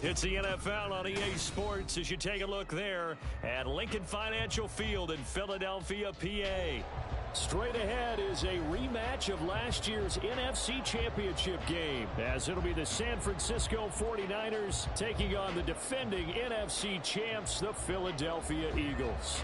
It's the NFL on EA Sports as you take a look there at Lincoln Financial Field in Philadelphia, PA. Straight ahead is a rematch of last year's NFC Championship game, as it'll be the San Francisco 49ers taking on the defending NFC champs, the Philadelphia Eagles.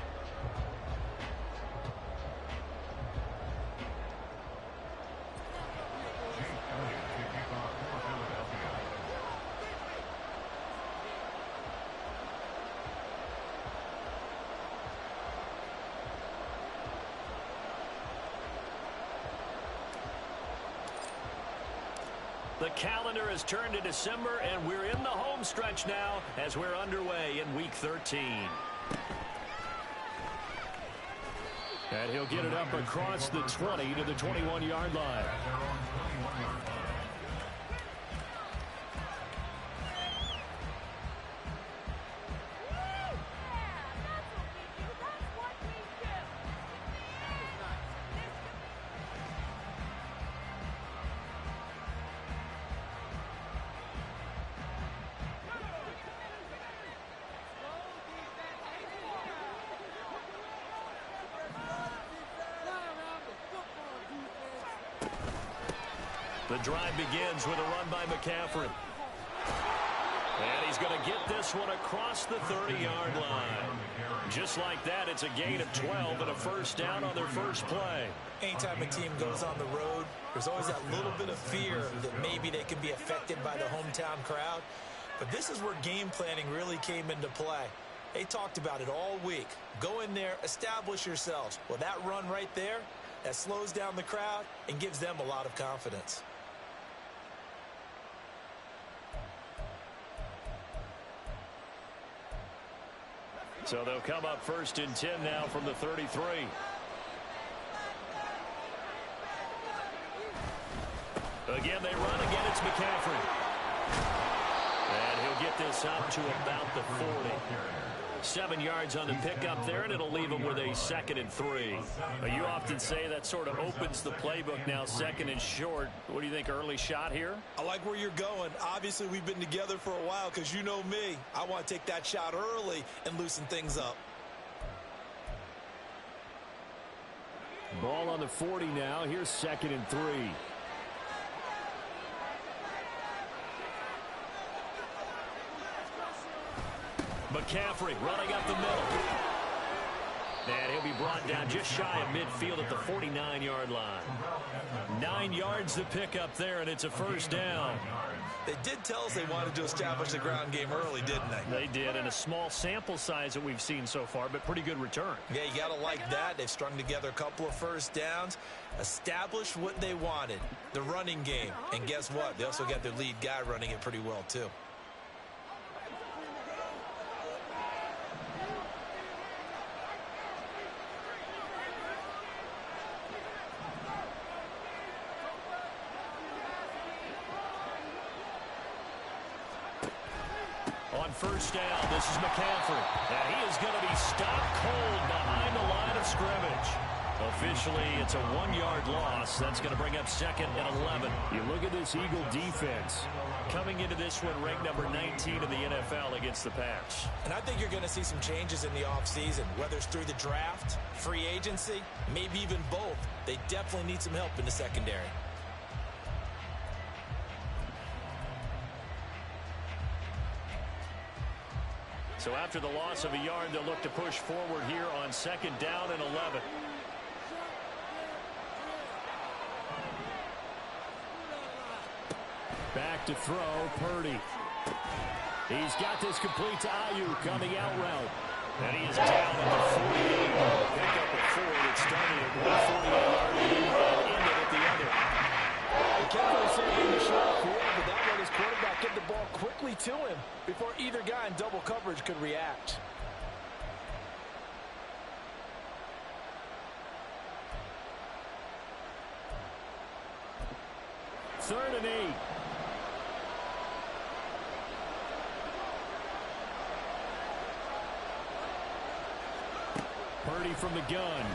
The calendar has turned to December, and we're in the home stretch now as we're underway in Week 13. And he'll get it up across the 20 to the 21-yard line. The drive begins with a run by McCaffrey. And he's going to get this one across the 30-yard line. Just like that, it's a gain of 12 and a first down on their first play. Anytime a team goes on the road, there's always that little bit of fear that maybe they can be affected by the hometown crowd. But this is where game planning really came into play. They talked about it all week. Go in there, establish yourselves. Well, that run right there, that slows down the crowd and gives them a lot of confidence. So they'll come up first and 10 now from the 33. Again, they run. Again, it's McCaffrey. And he'll get this up to about the 40. 7 yards on the pickup there, and it'll leave him with a 2nd and 3. You often say that sort of opens the playbook now, 2nd and short. What do you think, early shot here? I like where you're going. Obviously, we've been together for a while because you know me. I want to take that shot early and loosen things up. Ball on the 40 now. Here's 2nd and 3. McCaffrey running up the middle. And he'll be brought down just shy of midfield at the 49-yard line. 9 yards to pick up there, and it's a first down. They did tell us they wanted to establish the ground game early, didn't they? They did, and a small sample size that we've seen so far, but pretty good return. Yeah, you got to like that. They've strung together a couple of first downs, established what they wanted, the running game. And guess what? They also got their lead guy running it pretty well, too. On first down, this is McCaffrey. And he is going to be stopped cold behind the line of scrimmage. Officially, it's a 1-yard loss. That's going to bring up 2nd and 11. You look at this Eagle defense. Coming into this one, ranked number 19 in the NFL against the pass. And I think you're going to see some changes in the offseason, whether it's through the draft, free agency, maybe even both. They definitely need some help in the secondary. So after the loss of a yard, they'll look to push forward here on 2nd down and 11. Back to throw, Purdy. He's got this complete to Ayuk on the out route. And he is down at the 48. Pick up a 4 that started at 148-yard and ended at the other. He kept on saying in the short field, but that let his quarterback get the ball quickly to him before either guy in double coverage could react. Third and 8. Purdy from the gun.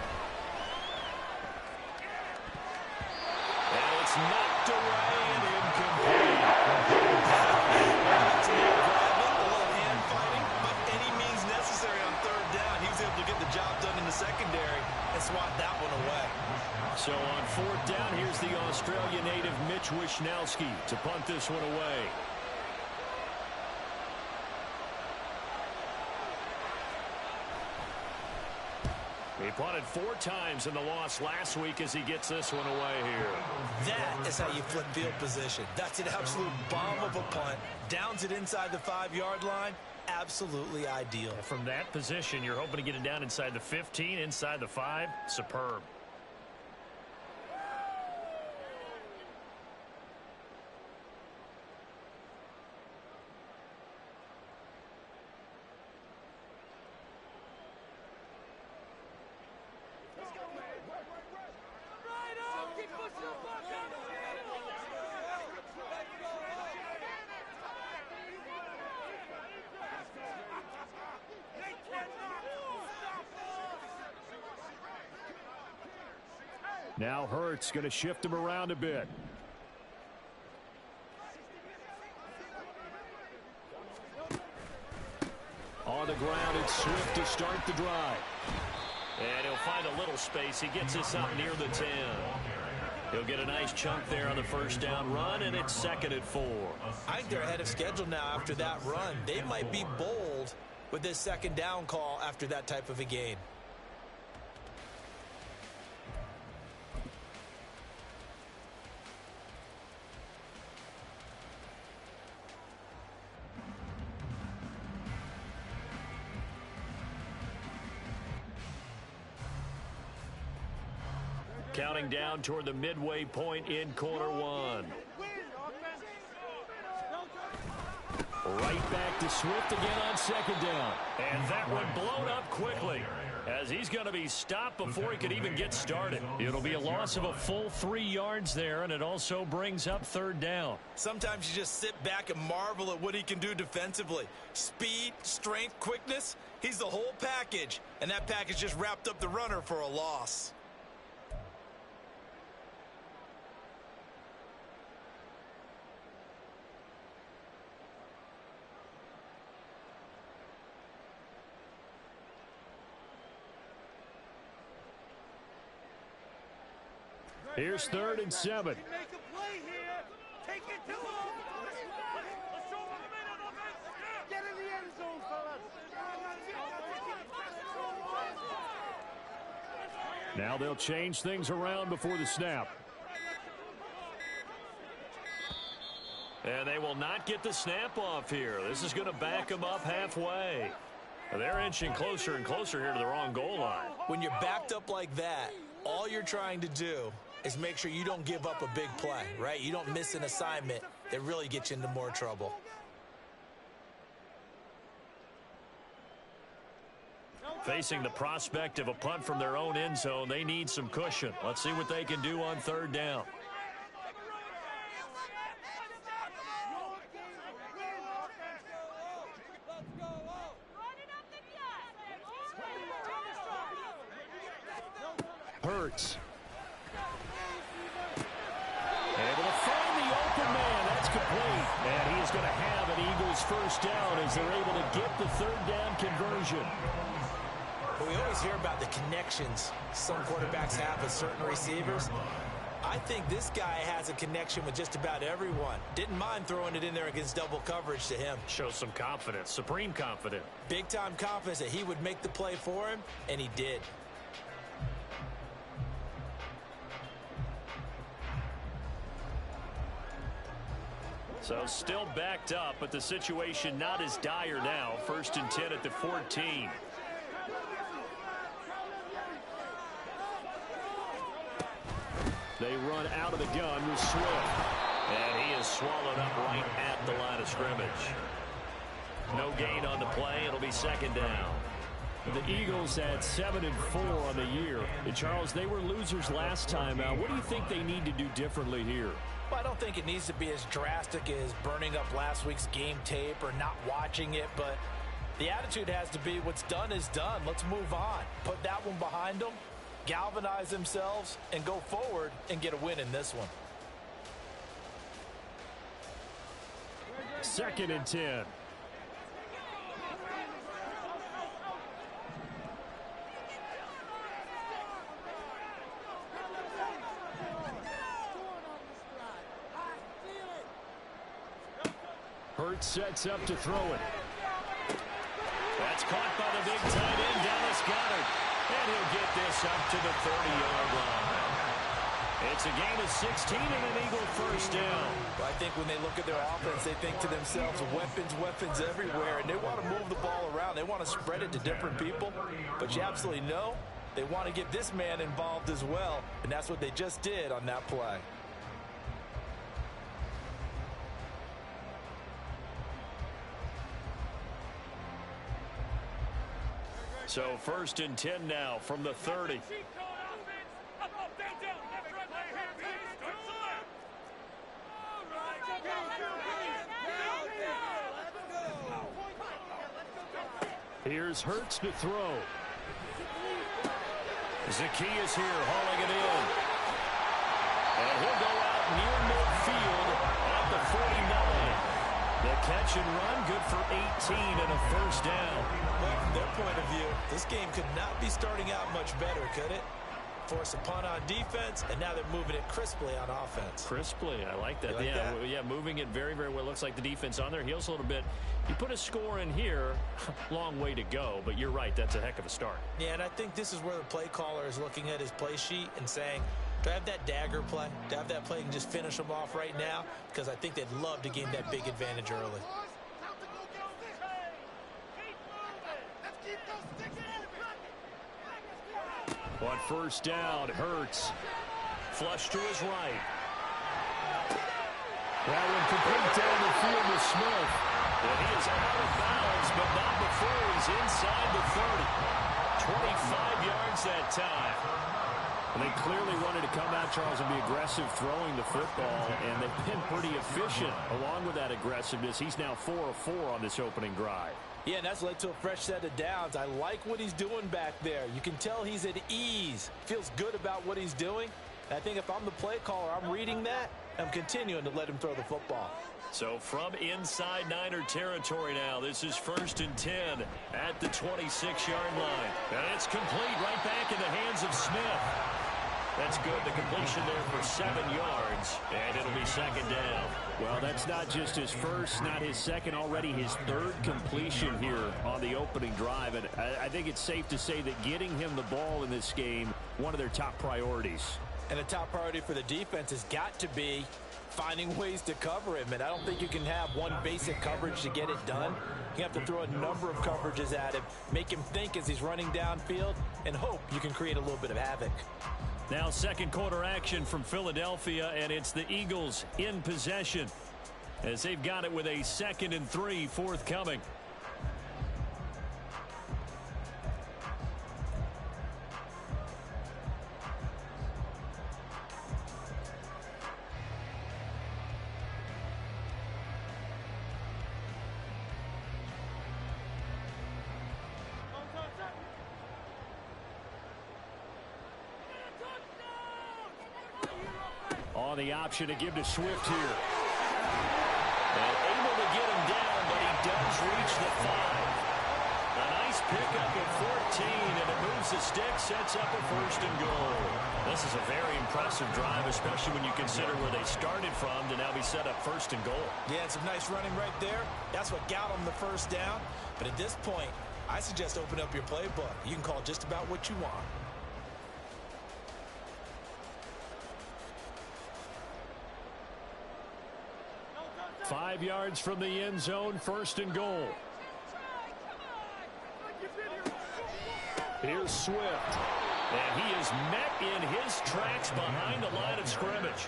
And it's knocked away and incomplete. That's a big drive So on fourth down, here's the Australia native Mitch Wishnowski to punt this one away. He punted 4 times in the loss last week as he gets this one away here. That is how you flip field position. That's an absolute bomb of a punt. Downs it inside the 5-yard line. Absolutely ideal. From that position, you're hoping to get it down inside the 15, inside the 5. Superb. Now Hurts going to shift him around a bit. On the ground, it's Swift to start the drive. And he'll find a little space. He gets us up near the 10. He'll get a nice chunk there on the first down run, and it's 2nd and 4. I think they're ahead of schedule now after that run. They might be bold with this 2nd down call after that type of a gain. Counting down toward the midway point in quarter 1. Right back to Swift again on 2nd down. And that one blown up quickly as he's going to be stopped before he could even get started. It'll be a loss of a full 3 yards there, and it also brings up 3rd down. Sometimes you just sit back and marvel at what he can do defensively. Speed, strength, quickness. He's the whole package, and that package just wrapped up the runner for a loss. Here's 3rd and 7. Make a play here. Take it to him. Let's show him a minute of it. Get in the end zone, fellas. Now they'll change things around before the snap. And they will not get the snap off here. This is going to back them up halfway. They're inching closer and closer here to the wrong goal line. When you're backed up like that, all you're trying to do is make sure you don't give up a big play, right? You don't miss an assignment that really gets you into more trouble. Facing the prospect of a punt from their own end zone, they need some cushion. Let's see what they can do on 3rd down. Hurts. Able to find the open man. That's complete. And he is going to have an Eagles first down as they're able to get the 3rd down conversion. But we always hear about the connections some quarterbacks have with certain receivers. I think this guy has a connection with just about everyone. Didn't mind throwing it in there against double coverage to him. Shows some confidence, supreme confidence. Big-time confidence that he would make the play for him, and he did. So still backed up, but the situation not as dire now. 1st and 10 at the 14. They run out of the gun with Swift. And he is swallowed up right at the line of scrimmage. No gain on the play. It'll be 2nd down. The Eagles had 7-4 on the year. And Charles, they were losers last time out. What do you think they need to do differently here? Well, I don't think it needs to be as drastic as burning up last week's game tape or not watching it, but the attitude has to be what's done is done. Let's move on. Put that one behind them, galvanize themselves, and go forward and get a win in this one. 2nd and 10. Hurts sets up to throw it. That's caught by the big tight end, Dallas Goedert. And he'll get this up to the 30-yard line. It's a gain of 16 and an Eagle first down. Well, I think when they look at their offense, they think to themselves, weapons everywhere, and they want to move the ball around. They want to spread it to different people, but you absolutely know they want to get this man involved as well, and that's what they just did on that play. So 1st and 10 now from the 30. Here's Hurts to throw. Zacchaeus here hauling it in. And he'll go out near midfield at the 49. The catch and run good for 18 and a first down. Well, from their point of view, this game could not be starting out much better, could it? Force a punt on defense, and now they're moving it crisply on offense. Crisply, I like that. Like yeah, that? Yeah, moving it very, very well. Looks like the defense on their heels a little bit. You put a score in here, long way to go, but you're right, that's a heck of a start. Yeah, and I think this is where the play caller is looking at his play sheet and saying, do I have that dagger play? Do I have that play and just finish them off right now? Because I think they'd love to gain that big advantage early. On first down, Hurts. Flush to his right. That one complete down the field with Smith. And he is out of bounds, but not before he's inside the 30. 25 yards that time. And they clearly wanted to come out, Charles, and be aggressive throwing the football, and they've been pretty efficient along with that aggressiveness. He's now 4 of 4 on this opening drive. Yeah, and that's led to a fresh set of downs. I like what he's doing back there. You can tell he's at ease. Feels good about what he's doing. And I think if I'm the play caller, I'm reading that. I'm continuing to let him throw the football. So from inside Niner territory now, this is 1st and 10 at the 26-yard line. And it's complete right back in the hands of Smith. That's good. The completion there for 7 yards, and it'll be 2nd down. Well, that's not just his first, not his second, already his 3rd completion here on the opening drive. And I think it's safe to say that getting him the ball in this game, one of their top priorities. And the top priority for the defense has got to be finding ways to cover him. And I don't think you can have one basic coverage to get it done. You have to throw a number of coverages at him, make him think as he's running downfield, and hope you can create a little bit of havoc. Now 2nd quarter action from Philadelphia, and it's the Eagles in possession as they've got it with a 2nd and 3 forthcoming. On the option to give to Swift here. And able to get him down, but he does reach the 5. A nice pickup at 14, and it moves the stick, sets up a 1st and goal. This is a very impressive drive, especially when you consider where they started from to now be set up 1st and goal. Yeah, and some nice running right there. That's what got them the 1st down. But at this point, I suggest open up your playbook. You can call just about what you want. Five yards from the end zone, 1st and goal. Here's Swift. And he is met in his tracks behind the line of scrimmage.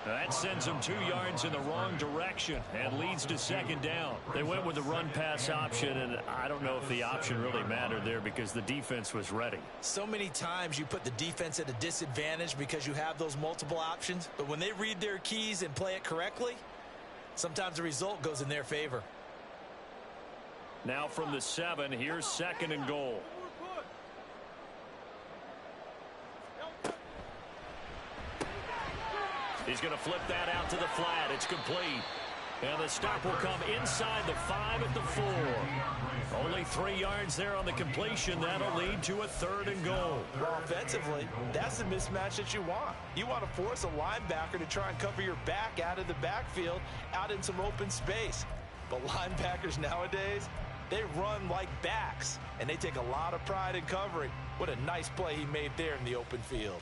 That sends him 2 yards in the wrong direction and leads to 2nd down. They went with the run-pass option, and I don't know if the option really mattered there because the defense was ready. So many times you put the defense at a disadvantage because you have those multiple options, but when they read their keys and play it correctly, sometimes the result goes in their favor. Now from the 7, here's 2nd and goal. He's going to flip that out to the flat. It's complete. And the stop will come inside the 5 at the 4. Only 3 yards there on the completion. That'll lead to a 3rd and goal. Well, offensively, that's the mismatch that you want. You want to force a linebacker to try and cover your back out of the backfield, out in some open space. But linebackers nowadays, they run like backs, and they take a lot of pride in covering. What a nice play he made there in the open field.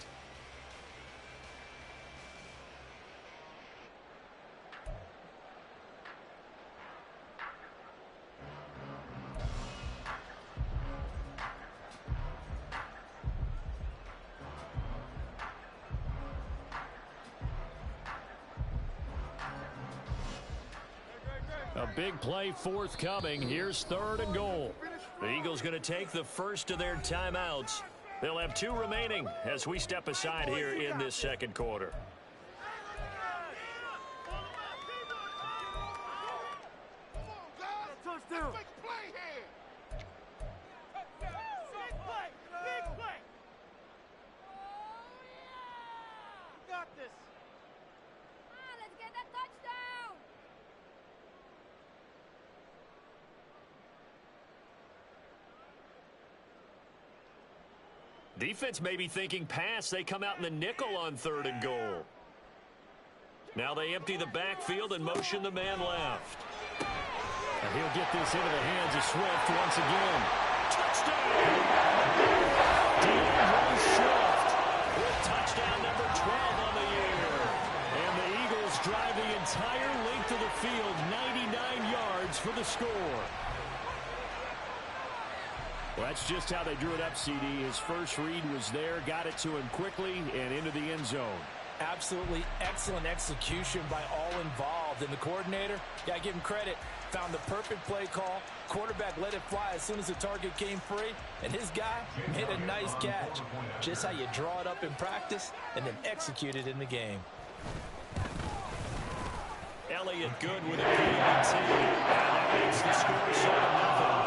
A big play forthcoming. Here's 3rd and goal. The Eagles going to take the first of their timeouts. They'll have 2 remaining as we step aside here in this second quarter. Touchdown. Big play here. Big play. Big play. You got this. Let's get that touchdown. Defense may be thinking pass. They come out in the nickel on 3rd and goal. Now they empty the backfield and motion the man left. And he'll get this into the hands of Swift once again. Touchdown! DeAndre Swift with touchdown number 12 on the year. And the Eagles drive the entire length of the field, 99 yards for the score. Well, that's just how they drew it up, CD. His first read was there, got it to him quickly, and into the end zone. Absolutely excellent execution by all involved. And the coordinator, got to give him credit, found the perfect play call. Quarterback let it fly as soon as the target came free, and his guy made a nice catch. Just how you draw it up in practice and then execute it in the game. Elliott good with a PAT. That makes the score 7-0.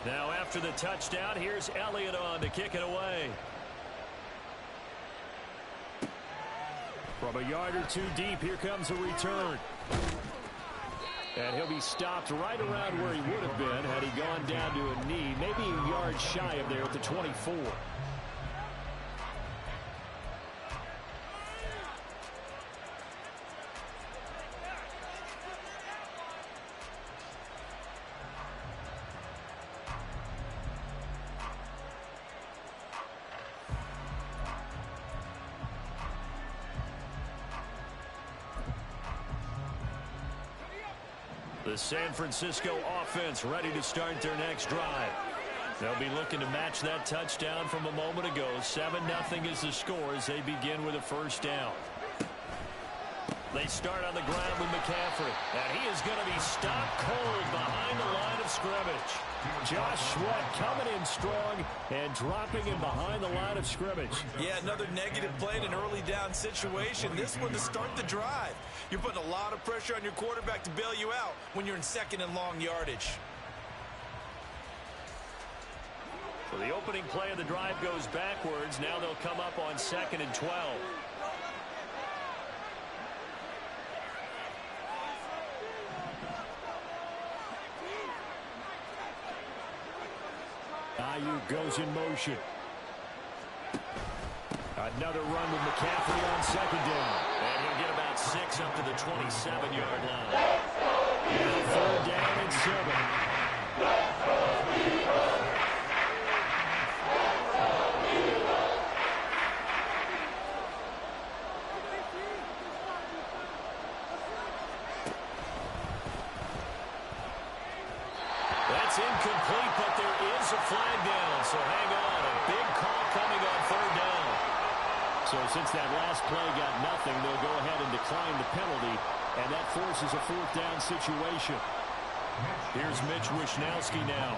Now after the touchdown, here's Elliott on to kick it away. From a yard or 2 deep, here comes a return. And he'll be stopped right around where he would have been had he gone down to a knee, maybe a yard shy of there at the 24. The San Francisco offense ready to start their next drive. They'll be looking to match that touchdown from a moment ago. 7-0 is the score as they begin with a first down. They start on the ground with McCaffrey, and he is going to be stopped cold behind the line of scrimmage. Josh Sweat coming in strong and dropping him behind the line of scrimmage. Yeah, another negative play in an early down situation. This one to start the drive. You're putting a lot of pressure on your quarterback to bail you out when you're in 2nd and long yardage. So the opening play of the drive goes backwards. Now they'll come up on 2nd and 12. Ayuk goes in motion. Another run with McCaffrey on 2nd down. And he'll get about 6 up to the 27-yard line. And 3rd down and 7. That's incomplete, but there is a flag down, so hang on. A big call coming on 3rd down. So since that last play got nothing, they'll go ahead and decline the penalty, and that forces a 4th down situation. Here's Mitch Wishnowski now.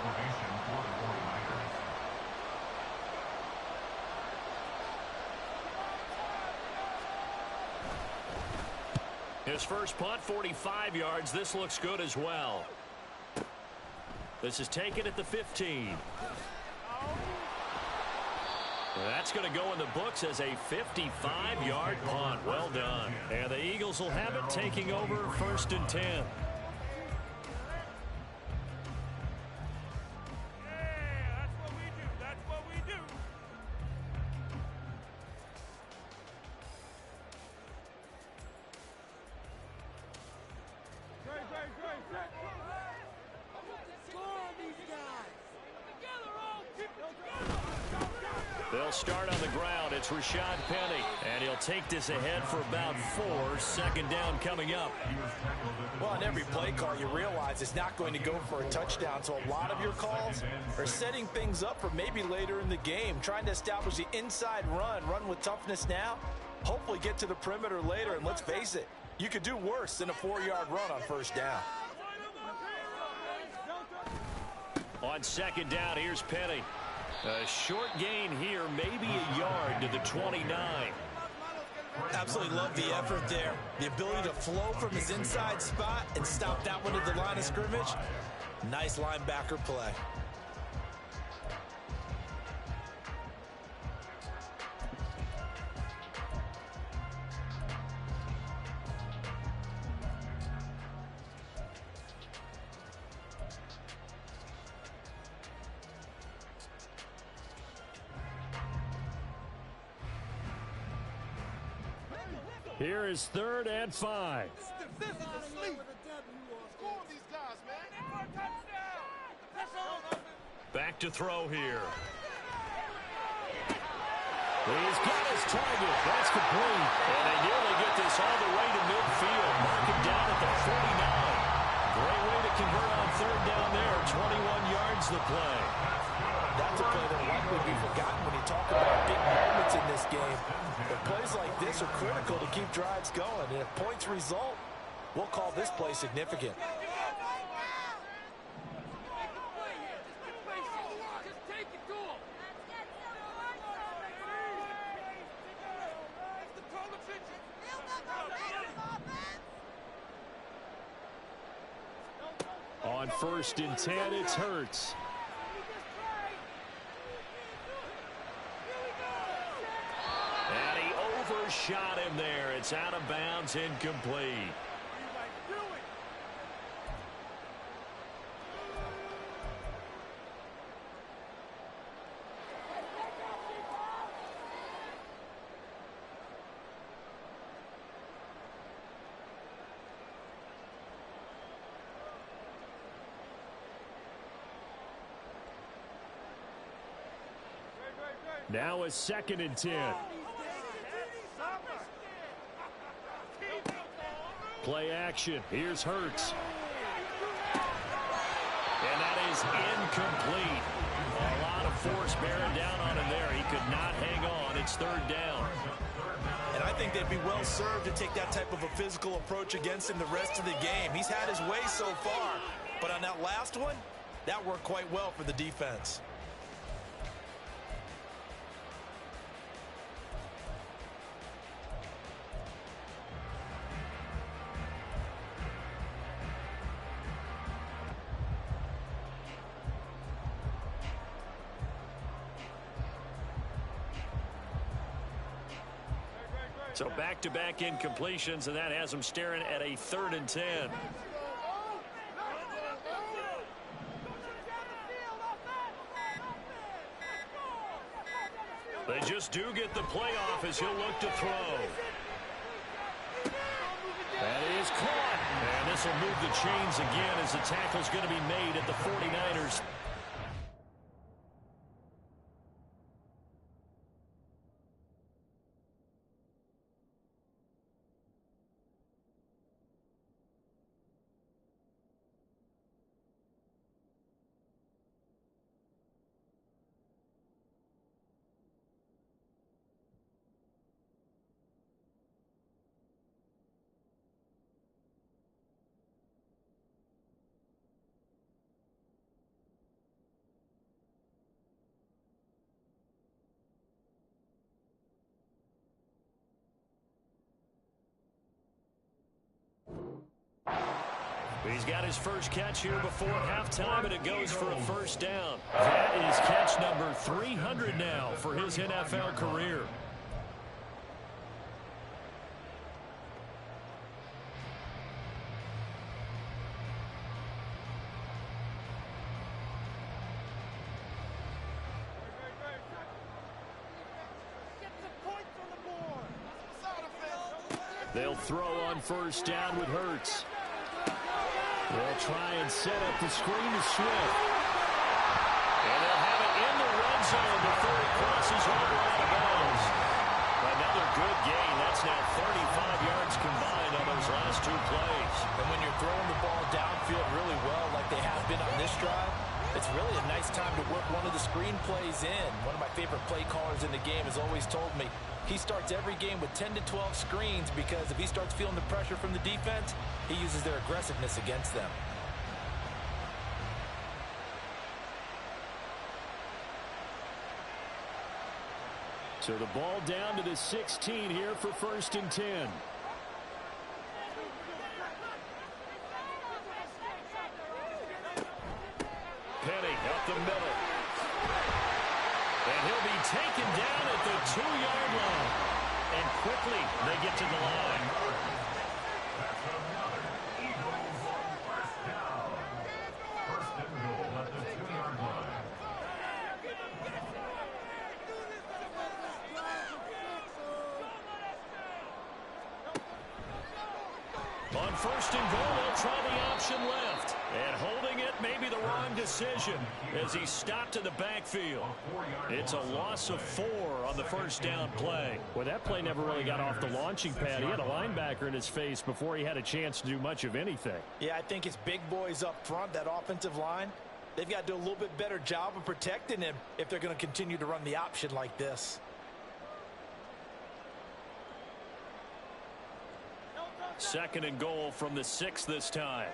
His first punt, 45 yards. This looks good as well. This is taken at the 15. That's going to go in the books as a 55-yard punt. Well done. And the Eagles will have it, taking over 1st and 10. They'll start on the ground. It's Rashad Penny, and he'll take this ahead for about 4. Second down coming up. Well, on every play call, you realize it's not going to go for a touchdown, so a lot of your calls are setting things up for maybe later in the game, trying to establish the inside run with toughness now, hopefully get to the perimeter later, and let's face it, you could do worse than a 4-yard run on first down. On second down, here's Penny. A short gain here, maybe a yard to the 29. Absolutely love the effort there. The ability to flow from his inside spot and stop that one at the line of scrimmage. Nice linebacker play. Here is 3rd and 5. This is a sleep. Score these guys, man. Back to throw here. He's got his target. That's complete. And they nearly get this all the way to midfield. Mark it down at the 49. Great way to convert on 3rd down there. 21 yards the play. That's a play that will likely be forgotten when you talk about big moments in this game. But plays like this are critical to keep drives going. And if points result, we'll call this play significant. On 1st and 10, it's Hurts. And he overshot him there. It's out of bounds, incomplete. Now a 2nd and 10. Play action. Here's Hurts. And that is incomplete. A lot of force bearing down on him there. He could not hang on. It's 3rd down. And I think they'd be well served to take that type of a physical approach against him the rest of the game. He's had his way so far. But on that last one, that worked quite well for the defense. So back-to-back incompletions, and that has them staring at a 3rd and 10. They just do get the playoff as he'll look to throw. That is caught. And this will move the chains again as the tackle's going to be made at the 49ers. He's got his first catch here before halftime, and it goes for a 1st down. That is catch number 300 now for his NFL career. They'll throw on 1st down with Hurts. They'll try and set up the screen to Swift. And they'll have it in the red end zone before he crosses over out of bounds. Another good gain. That's now 35 yards combined on those last two plays. And when you're throwing the ball downfield really well like they have been on this drive, it's really a nice time to work one of the screen plays in. One of my favorite play callers in the game has always told me he starts every game with 10 to 12 screens because if he starts feeling the pressure from the defense, he uses their aggressiveness against them. So the ball down to the 16 here for 1st and 10. Penny up the middle. And he'll be taken down at the 2-yard line. And quickly they get to the line. On 1st and goal, they'll try the option left. And holding it may be the wrong decision as he stopped in the backfield. It's a loss of 4 on the 1st down play. Well, that play never really got off the launching pad. He had a linebacker in his face before he had a chance to do much of anything. Yeah, I think it's big boys up front, that offensive line. They've got to do a little bit better job of protecting him if they're going to continue to run the option like this. 2nd and goal from the 6 this time.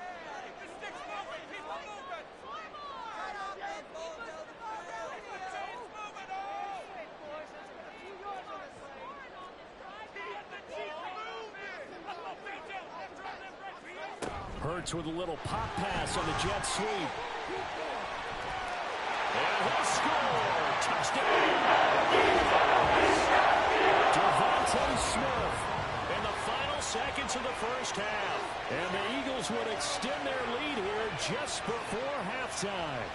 Hurts with a little pop pass on the jet sweep. And he'll score. Touchdown. Devontae Smith in the final seconds of the 1st half. And the Eagles would extend their lead here just before halftime.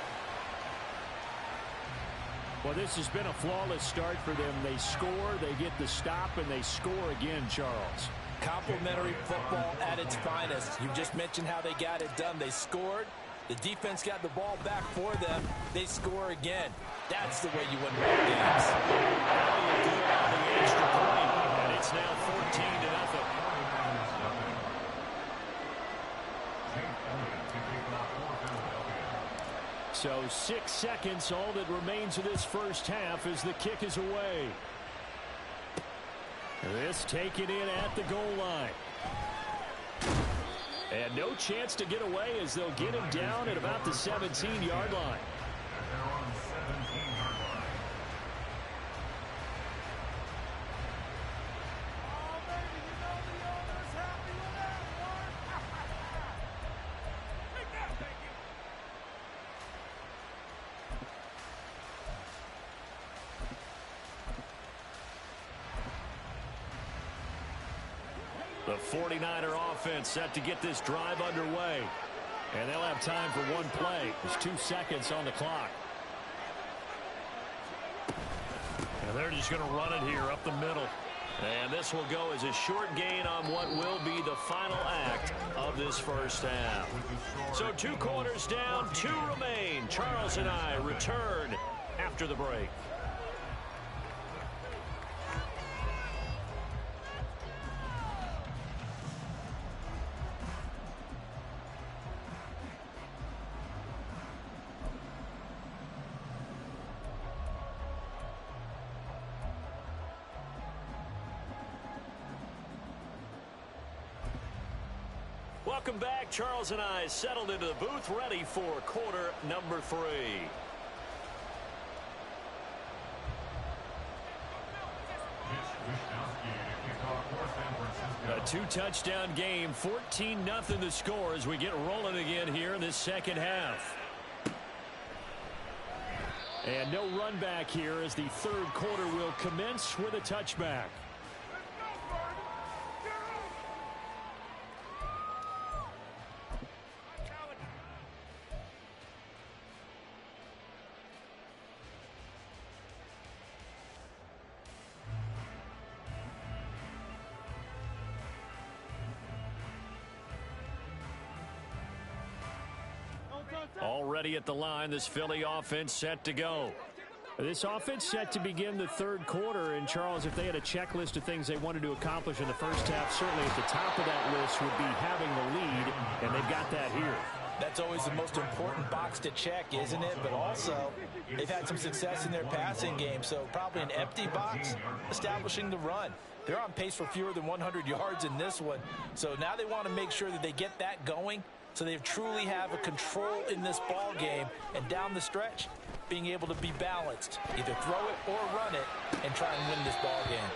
Well, this has been a flawless start for them. They score, they get the stop, and they score again, Charles. Complimentary football at its finest. You just mentioned how they got it done. They scored. The defense got the ball back for them. They score again. That's the way you win ball games. Good on the extra point, and it's now 14-0. So 6 seconds, all that remains of this 1st half as the kick is away. This taken in at the goal line. And no chance to get away as they'll get him down at about the 17-yard line. The 49er offense set to get this drive underway. And they'll have time for one play. There's 2 seconds on the clock. And they're just going to run it here up the middle. And this will go as a short gain on what will be the final act of this 1st half. So 2 quarters down, 2 remain. Charles and I return after the break. Welcome back. Charles and I settled into the booth, ready for quarter number 3. A 2-touchdown game, 14-0 the score as we get rolling again here in this 2nd half. And no run back here as the 3rd quarter will commence with a touchback. Already at the line, this Philly offense set to go. This offense set to begin the third quarter. And, Charles, if they had a checklist of things they wanted to accomplish in the first half, certainly at the top of that list would be having the lead, and they've got that here. That's always the most important box to check, isn't it? But also, they've had some success in their passing game, so probably an empty box, establishing the run. They're on pace for fewer than 100 yards in this one, so now they want to make sure that they get that going so they truly have a control in this ball game, and down the stretch, being able to be balanced, either throw it or run it, and try and win this ball game.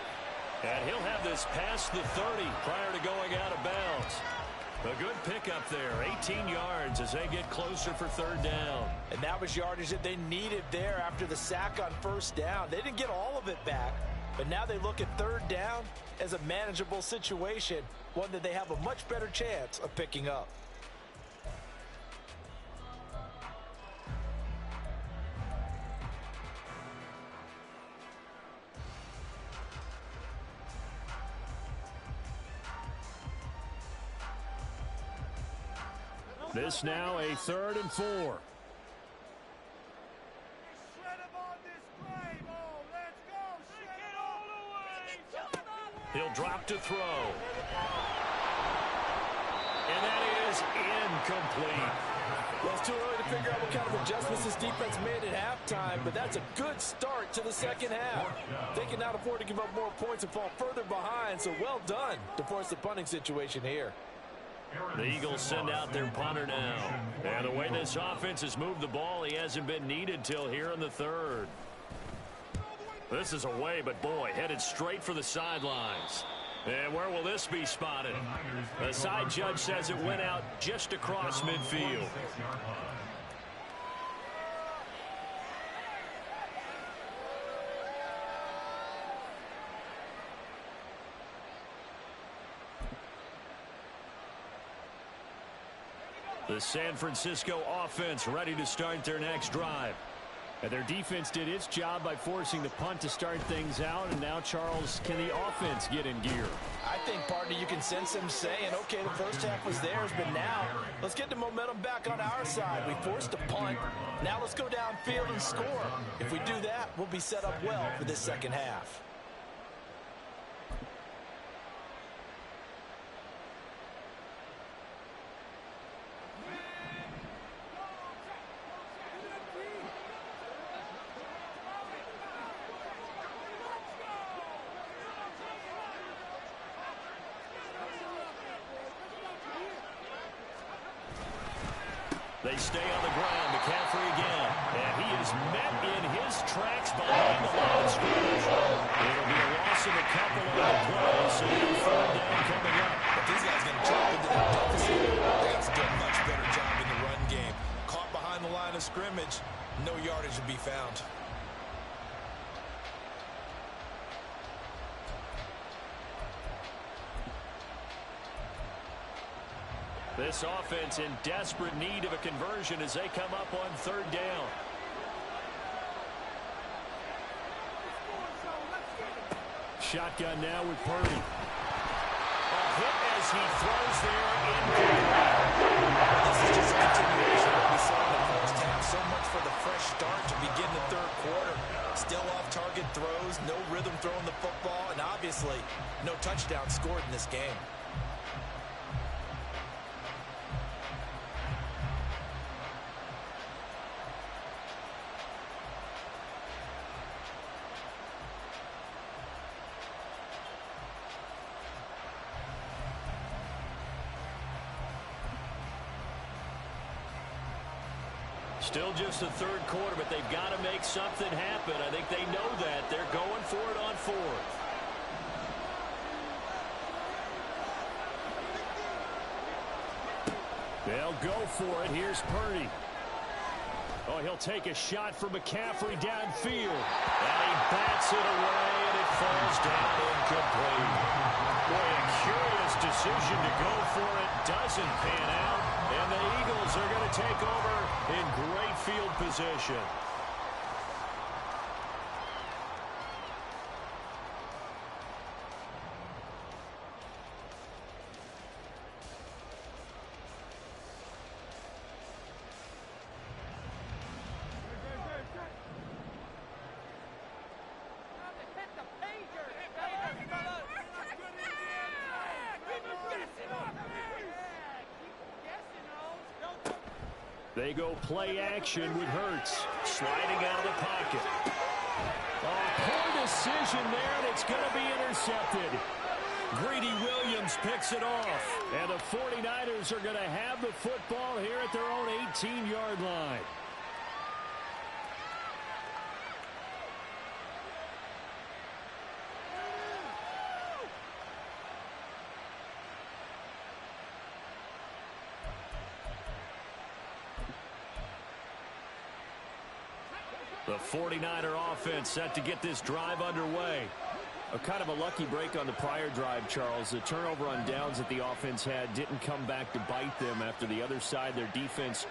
And he'll have this past the 30 prior to going out of bounds. A good pickup there, 18 yards as they get closer for third down. And that was yardage that they needed there after the sack on first down. They didn't get all of it back, but now they look at third down as a manageable situation, one that they have a much better chance of picking up. This now a 3rd and 4. Shred 'em on this play, ball. Let's go. Shred it all the way. He'll drop to throw. And that is incomplete. Well, it's too early to figure out what kind of adjustments this defense made at halftime, but that's a good start to the second half. They can now afford to give up more points and fall further behind, so well done to force the punting situation here. The Eagles send out their punter now. And the way this offense has moved the ball, he hasn't been needed till here in the 3rd. This is away, but boy, headed straight for the sidelines. And where will this be spotted? The side judge says it went out just across midfield. The San Francisco offense ready to start their next drive. And their defense did its job by forcing the punt to start things out. And now, Charles, can the offense get in gear? I think, partner, you can sense them saying, okay, the first half was theirs, but now let's get the momentum back on our side. We forced a punt. Now let's go downfield and score. If we do that, we'll be set up well for this second half. They stay on the ground. McCaffrey again. And he is met in his tracks behind the line of scrimmage. It'll be a loss of a couple on the play, so no 3rd down coming up. But these guys going to chop into that deficit. They got to do a much better job in the run game. Caught behind the line of scrimmage, no yardage to be found. This offense in desperate need of a conversion as they come up on 3rd down. Shotgun now with Purdy. A hit as he throws there in. This is just a continuation of what we saw in the first half. So much for the fresh start to begin the 3rd quarter. Still off-target throws, no rhythm throwing the football, and obviously no touchdown scored in this game. Still just the 3rd quarter, but they've got to make something happen. I think they know that. They're going for it on 4th. They'll go for it. Here's Purdy. Oh, he'll take a shot for McCaffrey downfield. And he bats it away, and it falls down incomplete. Boy, a curious decision to go for it. Doesn't pan out. And the Eagles are going to take over in great field position. They go play action with Hurts. Sliding out of the pocket. Poor decision there, and it's going to be intercepted. Greedy Williams picks it off. And the 49ers are going to have the football here at their own 18-yard line. The 49er offense set to get this drive underway. A kind of a lucky break on the prior drive, Charles. The turnover on downs that the offense had didn't come back to bite them after the other side. Their defense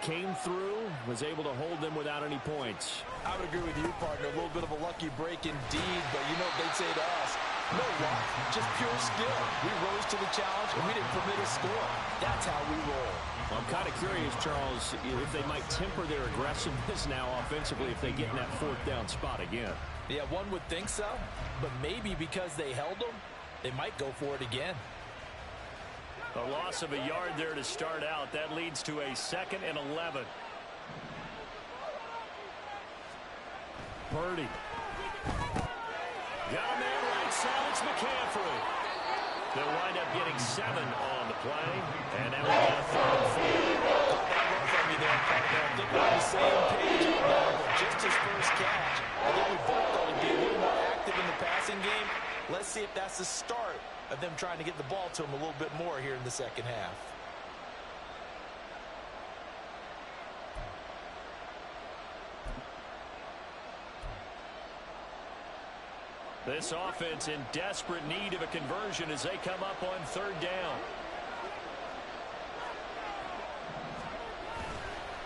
came through, was able to hold them without any points. I would agree with you, partner. A little bit of a lucky break indeed, but you know what they'd say to us? No luck, just pure skill. We rose to the challenge, and we didn't permit a score. That's how we roll. Well, I'm kind of curious, Charles, if they might temper their aggressiveness now offensively if they get in that fourth down spot again. Yeah, one would think so, but maybe because they held them, they might go for it again. A loss of a yard there to start out. That leads to a 2nd and 11. Purdy. Got a man right side. It's McCaffrey. They'll wind up getting 7 on the play. And now we got a 3rd and 4. From you there, partner. I think we're on the same page on that. Just his first catch. I think we both thought he'd be a little more active in the passing game. Let's see if that's the start of them trying to get the ball to him a little bit more here in the second half. This offense in desperate need of a conversion as they come up on 3rd down.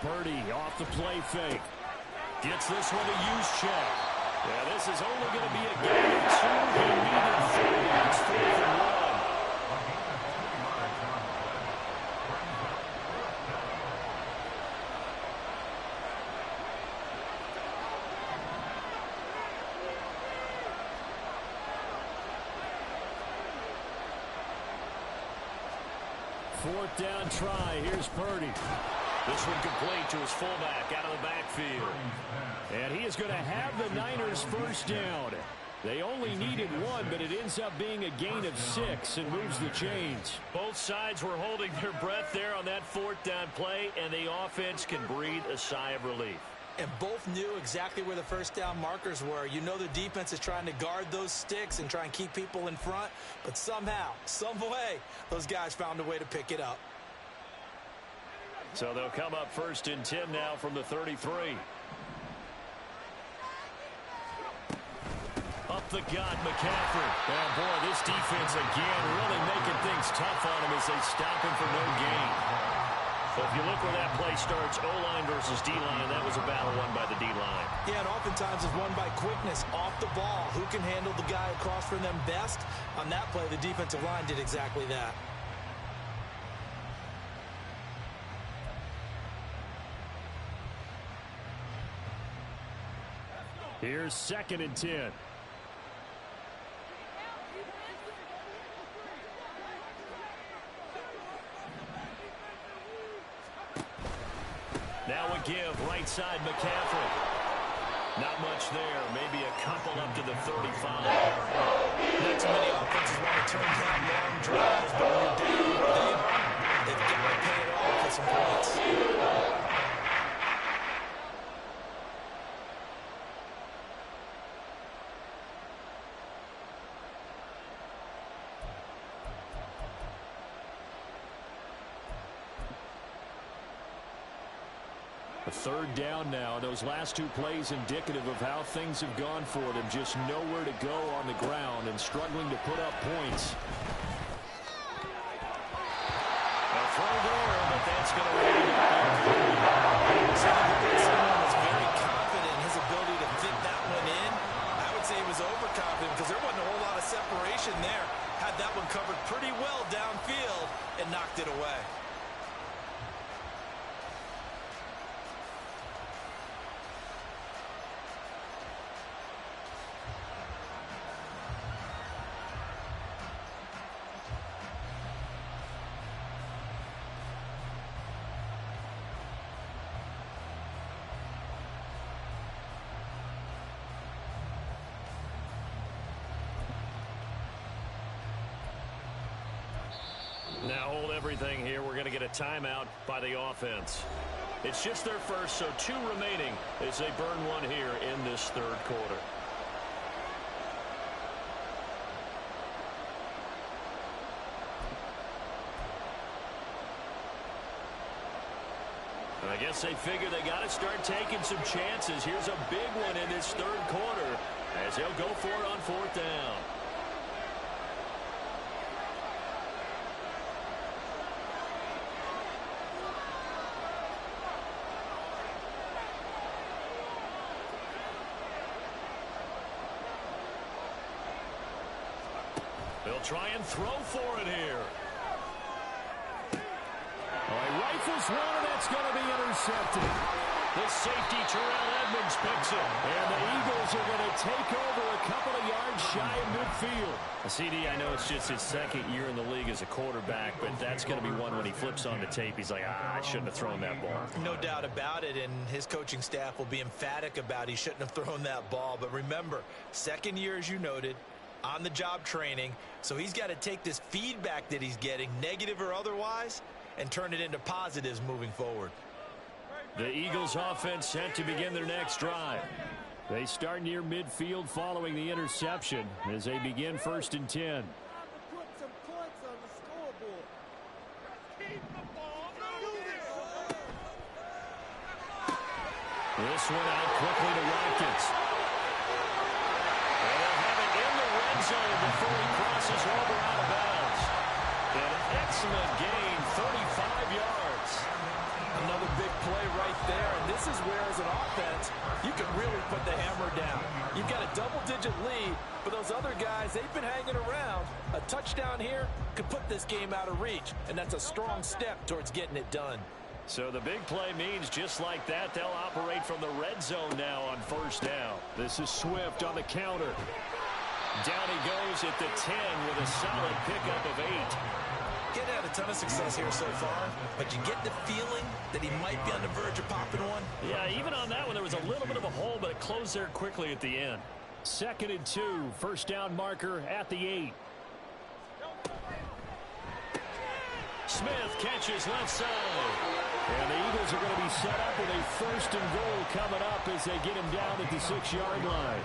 Purdy off the play fake. Gets this one to Juszczyk. Yeah, this is only going to be a gain of 2. He needed 3. It's 4th and 1. Fourth down try. Here's Purdy. This one complete to his fullback out of the backfield. And he is going to have the Niners first down. They only needed 1, but it ends up being a gain of 6 and moves the chains. Both sides were holding their breath there on that 4th down play, and the offense can breathe a sigh of relief. And both knew exactly where the first down markers were. You know the defense is trying to guard those sticks and try and keep people in front, but somehow, some way, those guys found a way to pick it up. So they'll come up 1st and 10 now from the 33. Up the gut, McCaffrey. Oh, boy, this defense again really making things tough on him as they stop him for no gain. So if you look where that play starts, O-line versus D-line, that was a battle won by the D-line. Yeah, and oftentimes it's won by quickness off the ball. Who can handle the guy across from them best? On that play, the defensive line did exactly that. Here's 2nd and 10. Now a give, right side McCaffrey. Not much there, maybe a couple up to the 35. Not too many offenses want to turn down long drives, but when you're down, they've got to pay it off with some points. A 3rd down now. Those last 2 plays indicative of how things have gone for them. Just nowhere to go on the ground and struggling to put up points. A throw there, but that's going to run Someone was very confident in his ability to fit that one in. I would say he was overconfident because there wasn't a whole lot of separation there. Had that one covered pretty well downfield and knocked it away. Now hold everything here. We're going to get a timeout by the offense. It's just their first, so 2 remaining as they burn one here in this third quarter. I guess they figure they got to start taking some chances. Here's a big one in this third quarter as they'll go for it on 4th down. They'll try and throw for it here. Rifles one, and that's going to be intercepted. The safety, Terrell Edmonds, picks it. And the Eagles are going to take over a couple of yards shy of midfield. CD, I know it's just his 2nd year in the league as a quarterback, but that's going to be one when he flips on the tape. He's like, I shouldn't have thrown that ball. No doubt about it, and his coaching staff will be emphatic about he shouldn't have thrown that ball. But remember, 2nd year, as you noted, on-the-job training, so he's got to take this feedback that he's getting, negative or otherwise, and turn it into positives moving forward. The Eagles offense set to begin their next drive. They start near midfield following the interception as they begin 1st and 10. This one out quickly to Watkins. And they'll have it in the red zone before he crosses over out of bounds. An excellent gain, 35 yards. Another big play right there, and this is where, as an offense, you can really put the hammer down. You've got a double-digit lead, but those other guys, they've been hanging around. A touchdown here could put this game out of reach, and that's a strong step towards getting it done. So the big play means just like that, they'll operate from the red zone now on 1st down. This is Swift on the counter. Down he goes at the 10 with a solid pickup of 8. Getting had a ton of success here so far, but you get the feeling that he might be on the verge of popping one. Yeah, even on that one, there was a little bit of a hole, but it closed there quickly at the end. 2nd and 2, 1st down marker at the 8. Smith catches left side. And the Eagles are going to be set up with a 1st and goal coming up as they get him down at the 6-yard line.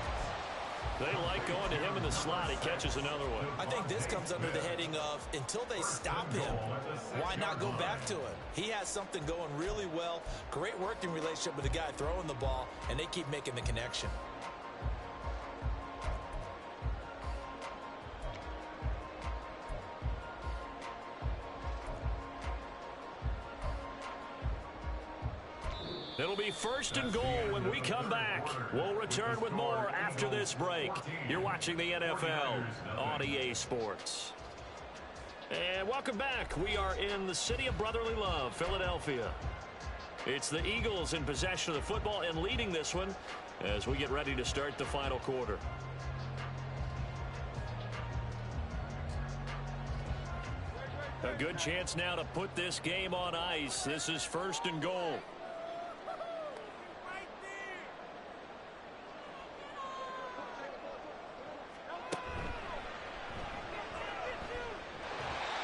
They like going to him in the slot. He catches another one. I think this comes under the heading of, until they stop him, why not go back to him? He has something going really well. Great working relationship with the guy throwing the ball, and they keep making the connection. It'll be 1st and goal when we come back. We'll return with more after this break. You're watching the NFL on EA Sports. And welcome back. We are in the city of brotherly love, Philadelphia. It's the Eagles in possession of the football and leading this one as we get ready to start the final quarter. A good chance now to put this game on ice. This is 1st and goal.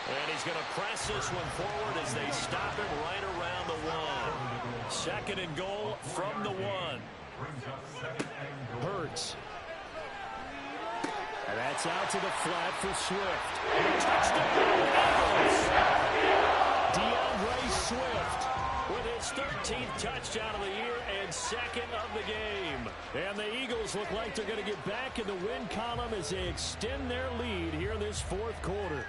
And he's going to press this one forward as they stop him right around the 1. 2nd and goal from the 1. Hurts. And that's out to the flat for Swift. Touchdown, Eagles! DeAndre Swift with his 13th touchdown of the year and 2nd of the game. And the Eagles look like they're going to get back in the win column as they extend their lead here in this 4th quarter.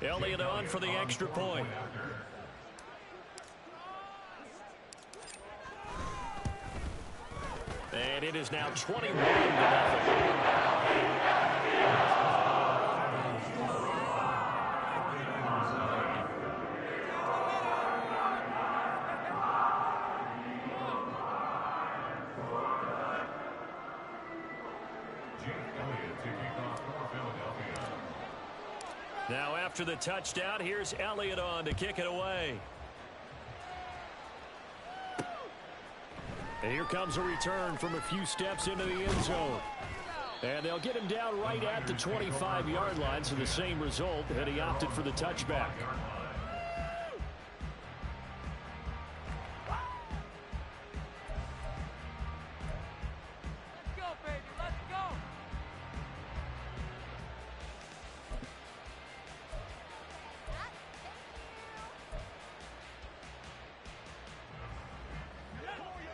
Elliott on for the extra point. And it is now 21-0. Now after the touchdown, here's Elliott on to kick it away. And here comes a return from a few steps into the end zone. And they'll get him down right at the 25-yard line, so the same result, and he opted for the touchback. Let's go, baby. Let's go.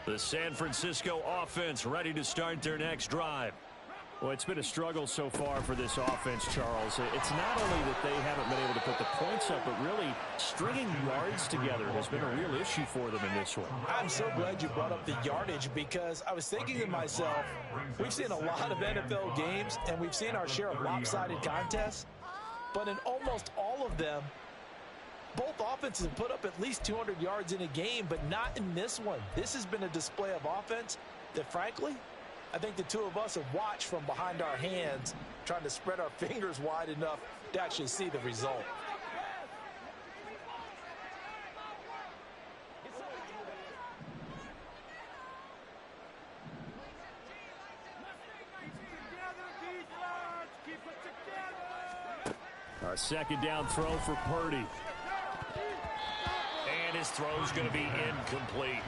The San Francisco offense ready to start their next drive. Well, it's been a struggle so far for this offense, Charles. It's not only that they haven't been able to put the points up, but really stringing yards together has been a real issue for them in this one. I'm so glad you brought up the yardage because I was thinking to myself, we've seen a lot of NFL games and we've seen our share of lopsided contests, but in almost all of them, both offenses have put up at least 200 yards in a game, but not in this one. This has been a display of offense that, frankly, I think the two of us have watched from behind our hands, trying to spread our fingers wide enough to actually see the result. A second down throw for Purdy. And his throw's going to be incomplete.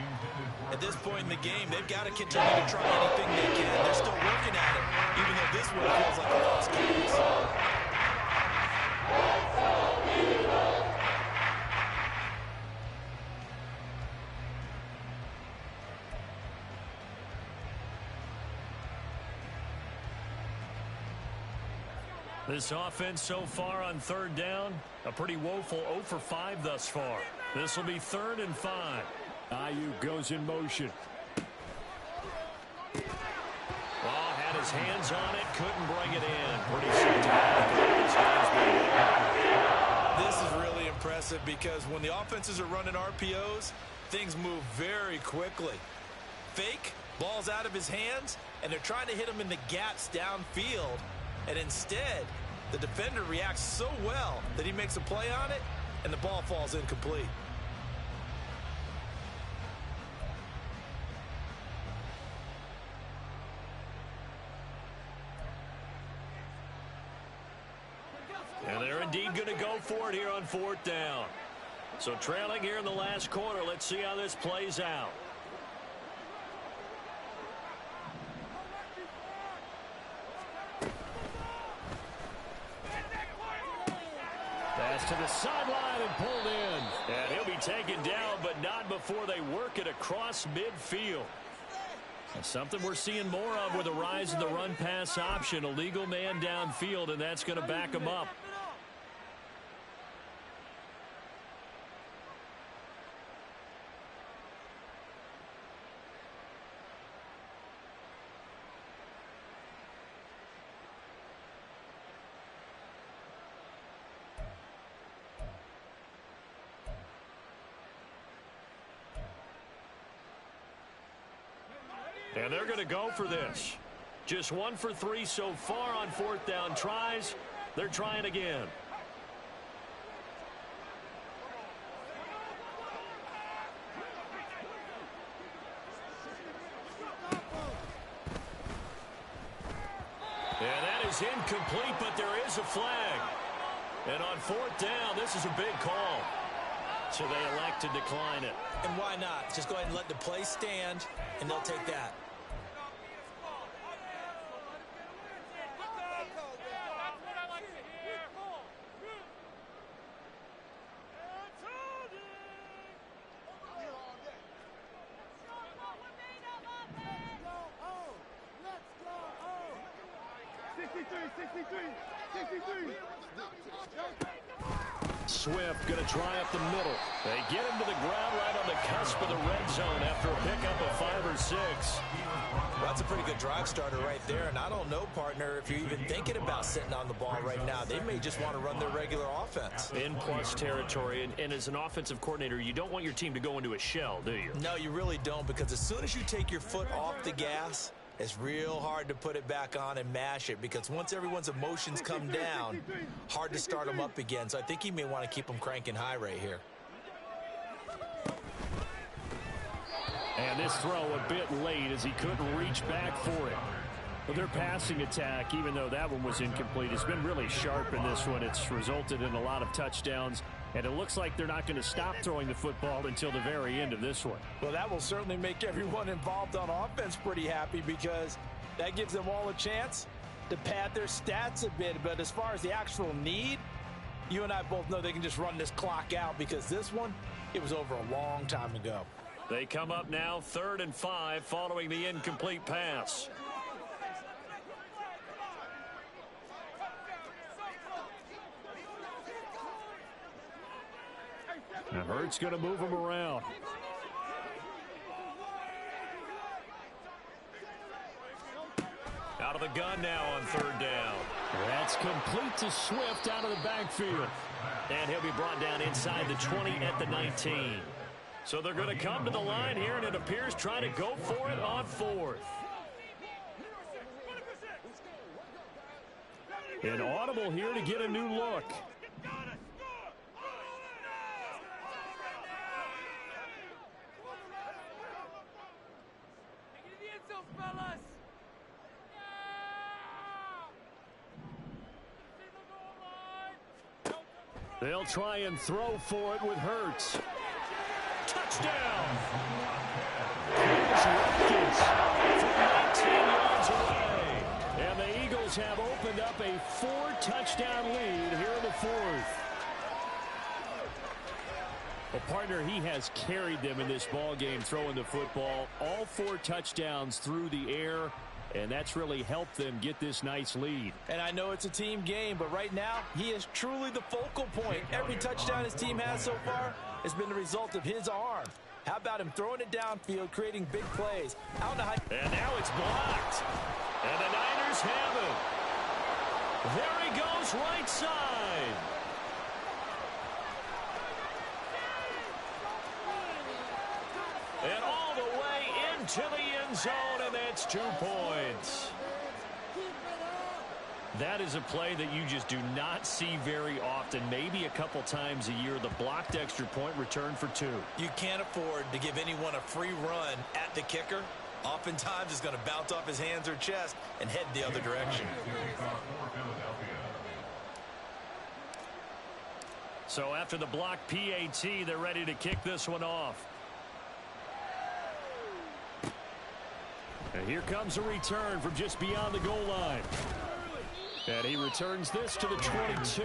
At this point in the game, they've got to continue to try anything they can. They're still working at it, even though this one feels like a lost cause. This offense so far on third down, a pretty woeful 0 for 5 thus far. This will be 3rd and 5. Ayuk goes in motion. Oh, had his hands on it, couldn't bring it in. Pretty symptomatic. This is really impressive because when the offenses are running RPOs, things move very quickly. Fake, ball's out of his hands, and they're trying to hit him in the gaps downfield. And instead, the defender reacts so well that he makes a play on it, and the ball falls incomplete. And they're indeed going to go for it here on 4th down. So trailing here in the last quarter, let's see how this plays out. Pass to the sideline and pulled in. And he'll be taken down, but not before they work it across midfield. That's something we're seeing more of with a rise in the run-pass option. A legal man downfield, and that's going to back him up. And they're going to go for this. Just 1 for 3 so far on 4th down tries. They're trying again. And that is incomplete, but there is a flag. And on 4th down, this is a big call. So they elect to decline it. And why not? Just go ahead and let the play stand, and they'll take that. Swift going to try up the middle. They get him to the ground right on the cusp of the red zone after a pickup of 5 or 6. Well, that's a pretty good drive starter right there. And I don't know, partner, if you're even thinking about sitting on the ball right now. They may just want to run their regular offense. In plus territory. And as an offensive coordinator, you don't want your team to go into a shell, do you? No, you really don't, because as soon as you take your foot off the gas, It's real hard to put it back on and mash it because once everyone's emotions come down, hard to start them up again. So I think he may want to keep them cranking high right here. And this throw a bit late as he couldn't reach back for it. But their passing attack, even though that one was incomplete, has been really sharp in this one. It's resulted in a lot of touchdowns, and it looks like they're not going to stop throwing the football until the very end of this one. Well, that will certainly make everyone involved on offense pretty happy because that gives them all a chance to pad their stats a bit. But as far as the actual need, you and I both know they can just run this clock out because this one, it was over a long time ago. They come up now 3rd and 5 following the incomplete pass. Now Hurts going to move him around. Out of the gun now on 3rd down. That's complete to Swift out of the backfield. And he'll be brought down inside the 20 at the 19. So they're going to come to the line here, and it appears trying to go for it on 4th. An audible here to get a new look. They'll try and throw for it with Hurts. Touchdown! Watkins from 19 yards away. And the Eagles have opened up a 4-touchdown lead here in the 4th. Well, partner, he has carried them in this ball game throwing the football. All 4 touchdowns through the air. And that's really helped them get this nice lead. And I know it's a team game, but right now, he is truly the focal point. Every touchdown his team has so far has been the result of his arm. How about him throwing it downfield, creating big plays? And now it's blocked. And the Niners have it. There he goes, right side. And all the way into the end zone, and that's 2 points. That is a play that you just do not see very often. Maybe a couple times a year, the blocked extra point return for 2. You can't afford to give anyone a free run at the kicker. Oftentimes, it's going to bounce off his hands or chest and head the other direction. So after the blocked PAT, they're ready to kick this one off. And here comes a return from just beyond the goal line. And he returns this to the 22.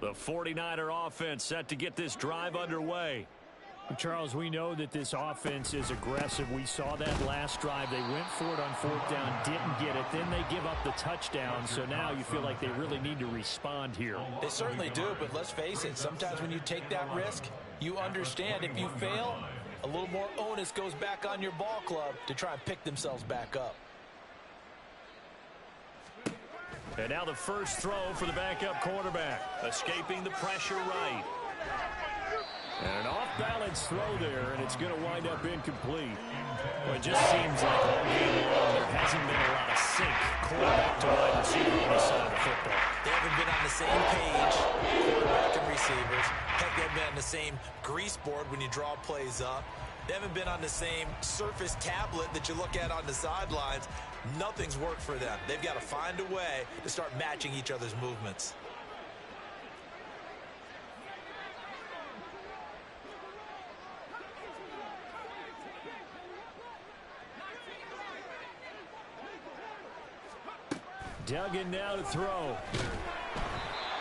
The 49er offense set to get this drive underway. Charles, we know that this offense is aggressive. We saw that last drive. They went for it on 4th down, didn't get it. Then they give up the touchdown. So now you feel like they really need to respond here. They certainly do, but let's face it. Sometimes when you take that risk, you understand if you fail, a little more onus goes back on your ball club to try and pick themselves back up. And now the first throw for the backup quarterback. Escaping the pressure right. And an off-balance throw there, and it's going to wind up incomplete. Well, it just seems like all game long there hasn't been a lot of sync quarterback to wide receiver on this side of the football. They haven't been on the same page, quarterback and receivers. Heck, they haven't been on the same grease board when you draw plays up. They haven't been on the same surface tablet that you look at on the sidelines. Nothing's worked for them. They've got to find a way to start matching each other's movements. Duggan now to throw.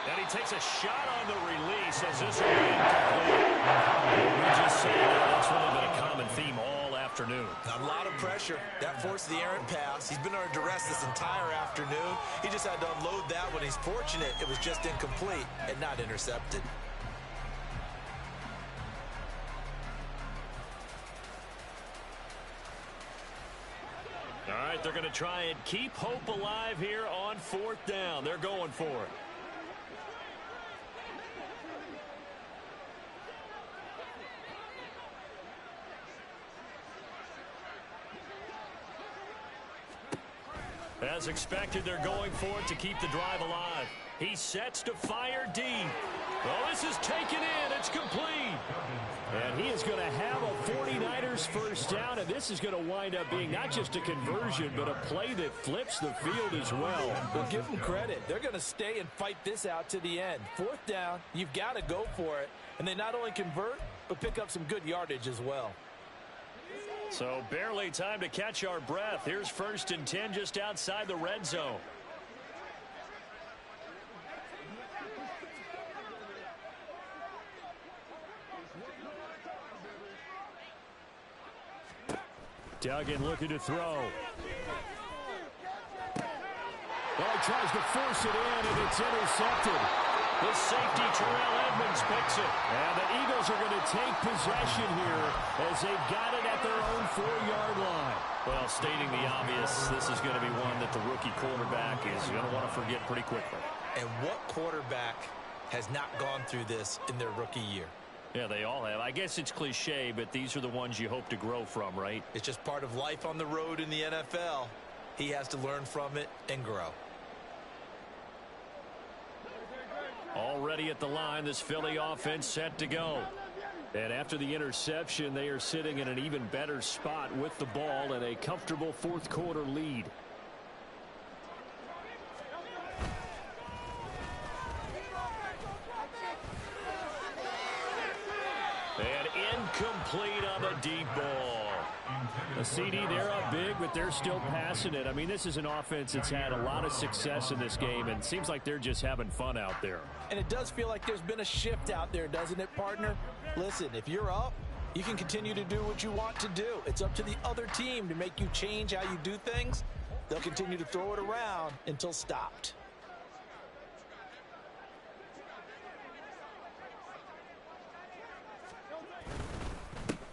And he takes a shot on the release as this will be incomplete. We just said that's really been a common theme all afternoon. A lot of pressure. That forced the errant pass. He's been under duress this entire afternoon. He just had to unload that one. He's fortunate it was just incomplete and not intercepted. All right, they're going to try and keep hope alive here on 4th down. They're going for it. As expected, they're going for it to keep the drive alive. He sets to fire deep. Well, this is taken in. It's complete. And he is going to have a 49ers first down, and this is going to wind up being not just a conversion, but a play that flips the field as well. Well, give them credit. They're going to stay and fight this out to the end. 4th down, you've got to go for it. And they not only convert, but pick up some good yardage as well. So barely time to catch our breath. Here's 1st and 10 just outside the red zone. Duggan looking to throw. Well, he tries to force it in, and it's intercepted. The safety, Terrell Edmonds, picks it. And the Eagles are going to take possession here as they've got it at their own 4-yard line. Well, stating the obvious, this is going to be one that the rookie quarterback is going to want to forget pretty quickly. And what quarterback has not gone through this in their rookie year? Yeah, they all have. I guess it's cliche, but these are the ones you hope to grow from, right? It's just part of life on the road in the NFL. He has to learn from it and grow. Already at the line, this Philly offense set to go. And after the interception, they are sitting in an even better spot with the ball and a comfortable 4th quarter lead. And incomplete on the deep ball. A CD, they're up big, but they're still passing it. I mean, this is an offense that's had a lot of success in this game, and it seems like they're just having fun out there. And it does feel like there's been a shift out there, doesn't it, partner? Listen, if you're up, you can continue to do what you want to do. It's up to the other team to make you change how you do things. They'll continue to throw it around until stopped.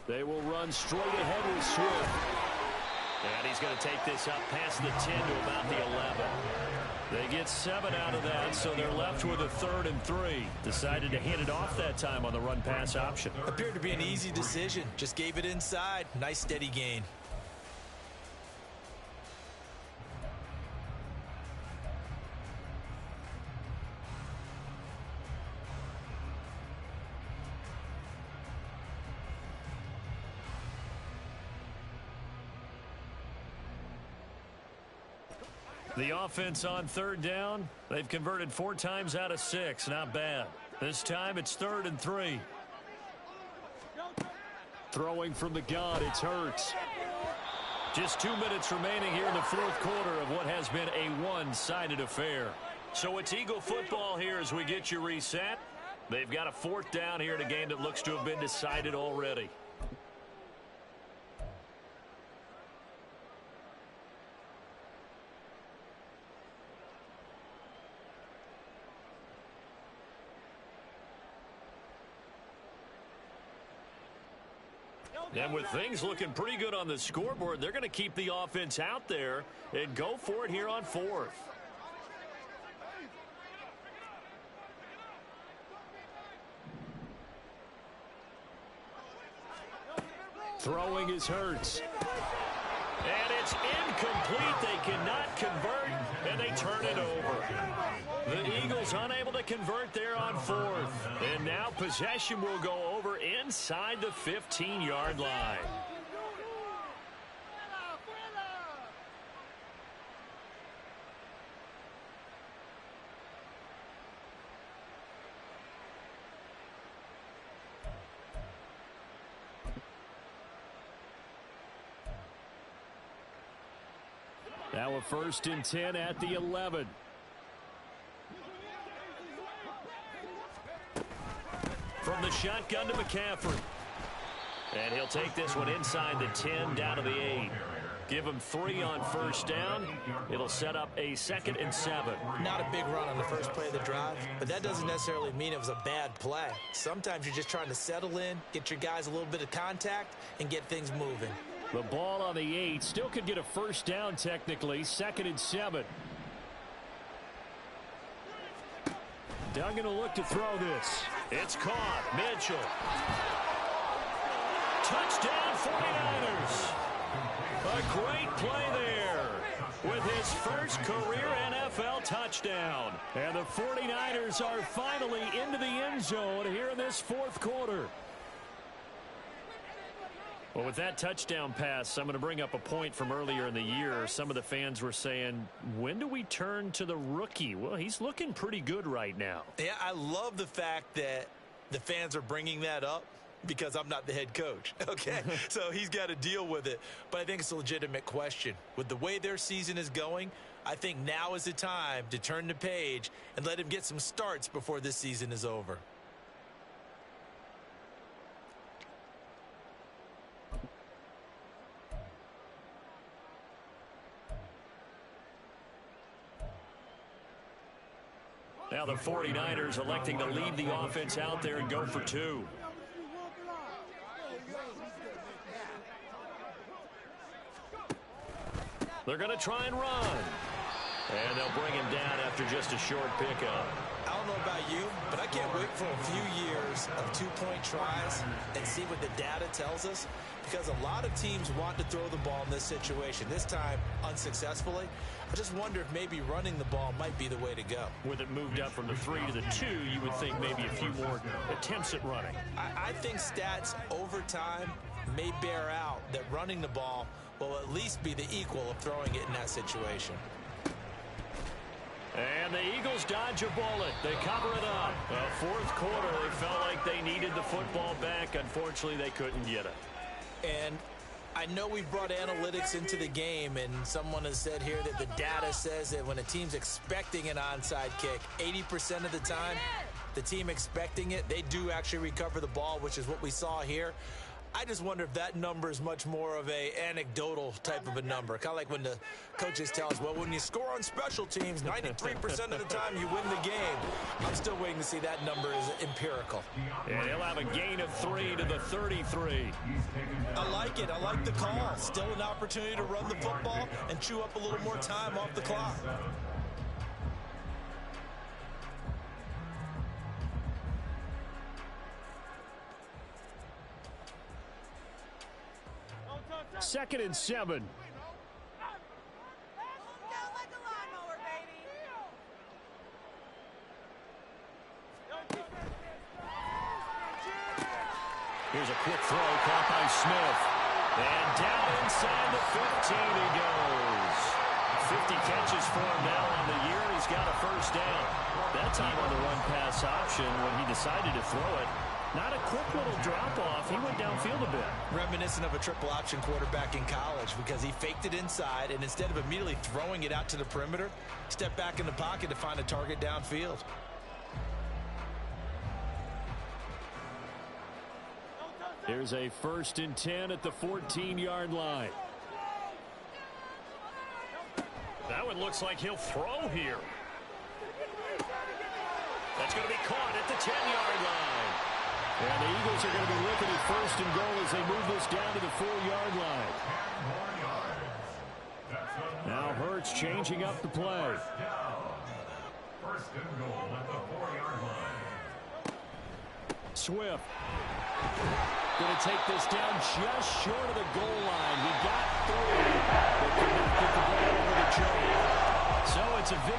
They will run straight ahead with Swift. And he's going to take this up past the 10 to about the 11. They get 7 out of that, so they're left with a 3rd and 3. Decided to hand it off that time on the run-pass option. Appeared to be an easy decision. Just gave it inside. Nice steady gain. The offense on 3rd down, they've converted 4 times out of 6. Not bad. This time it's 3rd and 3. Throwing from the gun, it's Hurts. Just 2 minutes remaining here in the 4th quarter of what has been a one-sided affair. So it's Eagle football here as we get you reset. They've got a 4th down here in a game that looks to have been decided already. And with things looking pretty good on the scoreboard, they're going to keep the offense out there and go for it here on 4th. Throwing is Hurts. And it's incomplete. They cannot convert, and they turn it over. The Eagles unable to convert there on fourth. And now possession will go over inside the 15-yard line. Now a 1st and 10 at the 11. From the shotgun to McCaffrey. And he'll take this one inside the 10 down to the 8. Give him 3 on 1st down. It'll set up a 2nd and 7. Not a big run on the first play of the drive, but that doesn't necessarily mean it was a bad play. Sometimes you're just trying to settle in, get your guys a little bit of contact, and get things moving. The ball on the 8. Still could get a 1st down technically. 2nd and 7. Duggan will look to throw this. It's caught. Mitchell. Touchdown 49ers. A great play there with his first career NFL touchdown. And the 49ers are finally into the end zone here in this 4th quarter. Well, with that touchdown pass, I'm going to bring up a point from earlier in the year. Some of the fans were saying, when do we turn to the rookie? Well, he's looking pretty good right now. Yeah, I love the fact that the fans are bringing that up because I'm not the head coach, okay? So he's got to deal with it. But I think it's a legitimate question. With the way their season is going, I think now is the time to turn the page and let him get some starts before this season is over. Now the 49ers electing to leave the offense out there and go for 2. They're going to try and run. And they'll bring him down after just a short pickup. I don't know about you, but I can't wait for a few years of 2-point tries and see what the data tells us, because a lot of teams want to throw the ball in this situation, this time unsuccessfully. I just wonder if maybe running the ball might be the way to go. With it moved up from the 3 to the 2, you would think maybe a few more attempts at running. I think stats over time may bear out that running the ball will at least be the equal of throwing it in that situation. And the Eagles dodge a bullet. They cover it up. 4th quarter, they felt like they needed the football back. Unfortunately, they couldn't get it. And I know we brought analytics into the game, and someone has said here that the data says that when a team's expecting an onside kick, 80% of the time, the team expecting it, they do actually recover the ball, which is what we saw here. I just wonder if that number is much more of a anecdotal type of a number. Kind of like when the coaches tell us, well, when you score on special teams, 93% of the time you win the game. I'm still waiting to see that number is empirical. And he'll have a gain of 3 to the 33. I like it. I like the call. Still an opportunity to run the football and chew up a little more time off the clock. Second and 7. Here's a quick throw caught by Smith. And down inside the 15 he goes. 50 catches for him now on the year. He's got a 1st down. That time on the run pass option when he decided to throw it. Not a quick little drop-off. He went downfield a bit. Reminiscent of a triple option quarterback in college, because he faked it inside, and instead of immediately throwing it out to the perimeter, stepped back in the pocket to find a target downfield. Here's a 1st and 10 at the 14-yard line. That one looks like he'll throw here. That's going to be caught at the 10-yard line. And the Eagles are going to be looking at 1st and goal as they move this down to the 4-yard line. Now Hurts changing up the play. 1st and goal at the 4-yard line. Swift. Going to take this down just short of the goal line. He got 3, but could not get the ball over the choke. So it's a victory.